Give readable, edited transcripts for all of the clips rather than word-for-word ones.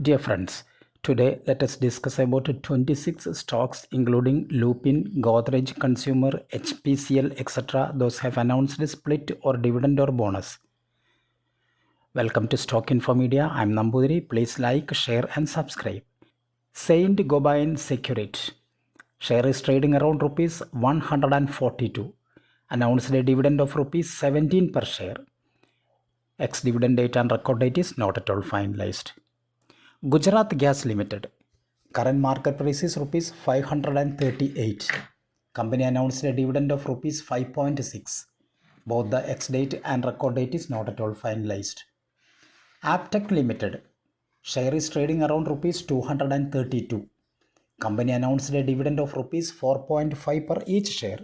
Dear friends, today let us discuss about 26 stocks including Lupin, Godrej Consumer, HPCL, etc. Those have announced a split or dividend or bonus. Welcome to Stock Info Media. I'm Nambudiri. Please like, share and subscribe. Saint Gobain Security. Share is trading around rupees 142. Announced a dividend of rupees 17 per share. Ex-dividend date and record date is not at all finalized. Gujarat Gas Limited. Current market price is rupees 538. Company announced a dividend of rupees 5.6. Both the ex-date and record date is not at all finalized. Aptech Limited. Share is trading around rupees 232. Company announced a dividend of rupees 4.5 per each share.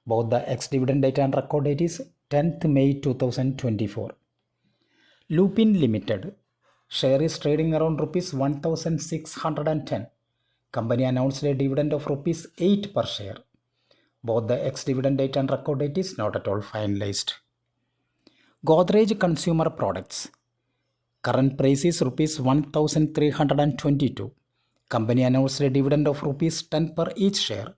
Both the ex-dividend date and record date is 10th May 2024. Lupin Limited. Share is trading around rupees 1610. Company announced a dividend of rupees 8 per share. Both the ex-dividend date and record date is not at all finalized. Godrej Consumer Products. Current price is rupees 1322. Company announced a dividend of rupees 10 per each share.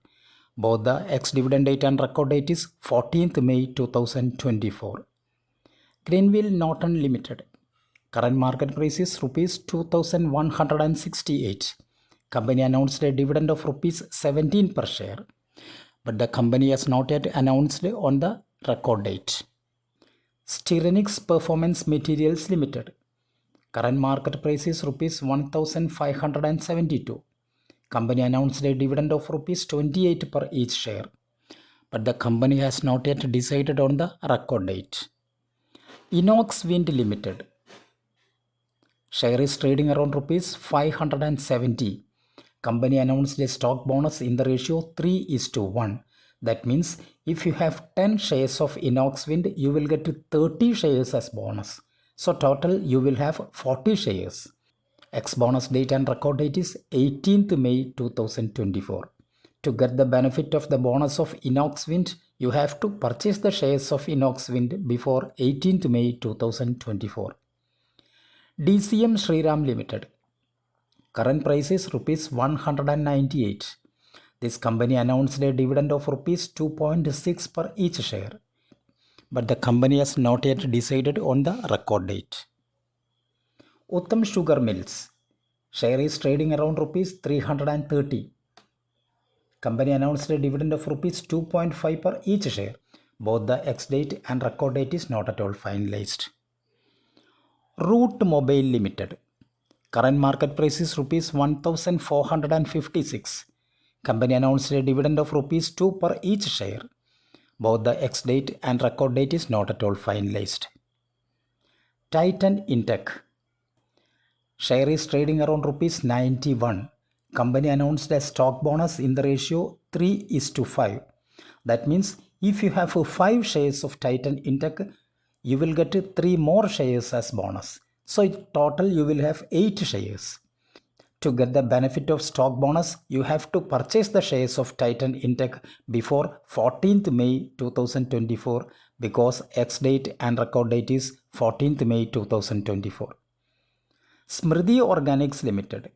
Both the ex-dividend date and record date is 14th May 2024. Greenville Norton Limited. Current market price is rupees 2168. Company announced a dividend of rupees 17 per share, but the company has not yet announced on the record date. Styrenix Performance Materials Limited. Current market price is rupees 1572. Company announced a dividend of rupees 28 per each share, but the company has not yet decided on the record date. Inox Wind Limited. Share is trading around rupees 570. Company announced a stock bonus in the ratio 3:1. That means if you have 10 shares of Inox Wind, you will get 30 shares as bonus. So total you will have 40 shares. Ex-bonus date and record date is 18th May 2024. To get the benefit of the bonus of Inox Wind, you have to purchase the shares of Inox Wind before 18th May 2024. DCM Shriram Limited. Current price is rupees 198. This company announced a dividend of rupees 2.6 per each share, but the company has not yet decided on the record date. Uttam Sugar Mills. Share is trading around rupees 330. Company announced a dividend of rupees 2.5 per each share. Both the ex-date and record date is not at all finalized. Root Mobile Limited. Current market price is rupees 1456. Company announced a dividend of rupees 2 per each share. Both the ex-date and record date is not at all finalized. Titan Intech. Share is trading around rupees 91. Company announced a stock bonus in the ratio 3:5. That means if you have 5 shares of Titan Intech, you will get 3 more shares as bonus. So in total you will have 8 shares. To get the benefit of stock bonus, you have to purchase the shares of Titan Intech before 14th May 2024 because ex-date and record date is 14th May 2024. Smriti Organics Limited.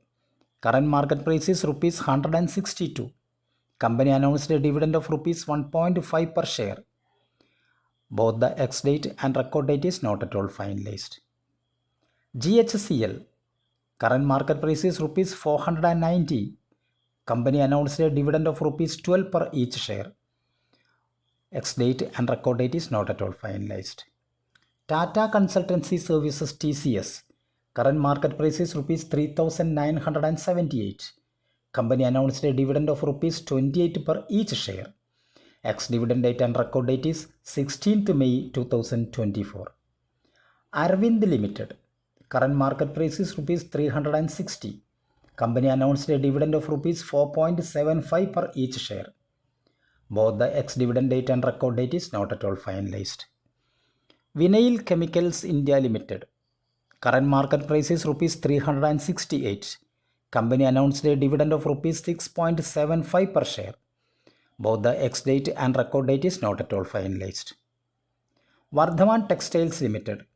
Current market price is rupees 162. Company announced a dividend of rupees 1.5 per share. Both the ex-date and record date is not at all finalized. GHCL. Current market price is rupees 490. Company announced a dividend of rupees 12 per each share. Ex-date and record date is not at all finalized. Tata Consultancy Services TCS. Current market price is rupees 3978. Company announced a dividend of rupees 28 per each share. Ex-dividend date and record date is 16th May 2024. Arvind Limited. Current market price is rupees 360. Company announced a dividend of rupees 4.75 per each share. Both the ex-dividend date and record date is not at all finalized. Vinyl Chemicals India Limited. Current market price is rupees 368. Company announced a dividend of rupees 6.75 per share. Both the ex-date and record date is not at all finalized. Vardhaman Textiles Limited.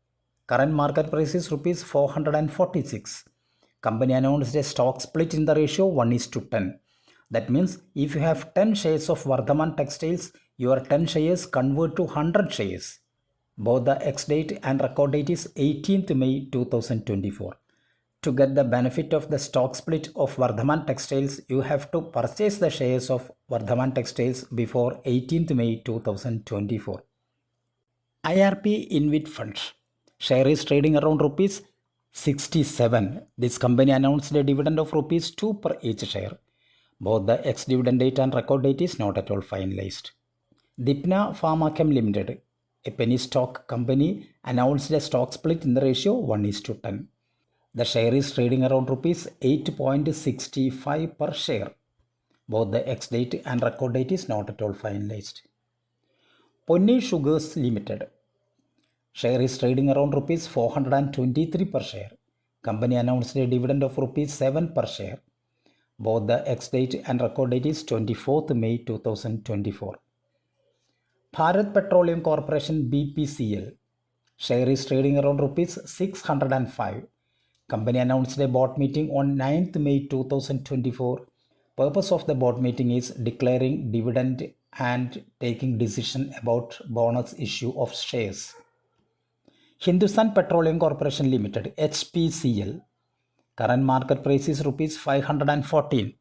Current market price is rupees 446. company announced a stock split in the ratio 1:10. That means if you have 10 shares of Vardhaman Textiles, your 10 shares convert to 100 shares. Both the ex-date and record date is 18th May 2024. To get the benefit of the stock split of Vardhaman Textiles, you have to purchase the shares of Vardhaman Textiles before 18th May 2024. IRP InvIT Fund share is trading around rupees 67. This company announced a dividend of rupees 2 per each share. Both the ex-dividend date and record date is not at all finalized. Dipna Pharmachem Limited, a penny stock company, announced a stock split in the ratio 1:10. The share is trading around rupees 8.65 per share. Both the ex-date and record date is not at all finalized. Ponni Sugars Limited share is trading around rupees 423 per share. Company announced a dividend of rupees 7 per share. Both the ex-date and record date is 24th May 2024. Bharat Petroleum Corporation BPCL share is trading around rupees 605. Company announced a board meeting on 9th May 2024. Purpose of the board meeting is declaring dividend and taking decision about bonus issue of shares. Hindustan Petroleum Corporation Limited HPCL, current market price is rupees 514.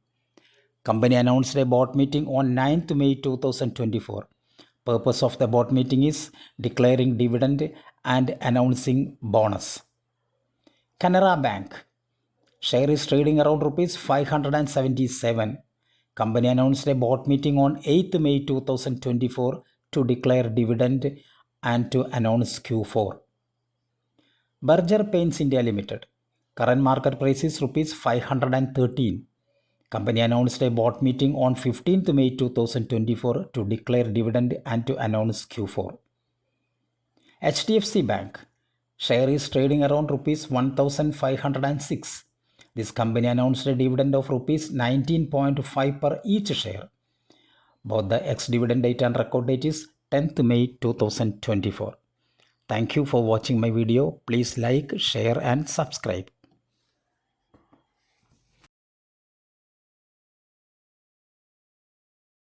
Company announced a board meeting on 9th May 2024. Purpose of the board meeting is declaring dividend and announcing bonus. Canara Bank share is trading around rupees 577. Company announced a board meeting on 8th May 2024 to declare dividend and to announce Q4. Berger Paints India Limited, current market price is rupees 513. Company announced a board meeting on 15th May 2024 to declare dividend and to announce Q4. HDFC Bank share is trading around rupees 1506. This company announced a dividend of rupees 19.5 per each share. Both the ex-dividend date and record date is 10th May 2024. Thank you for watching my video. Please like, share and subscribe.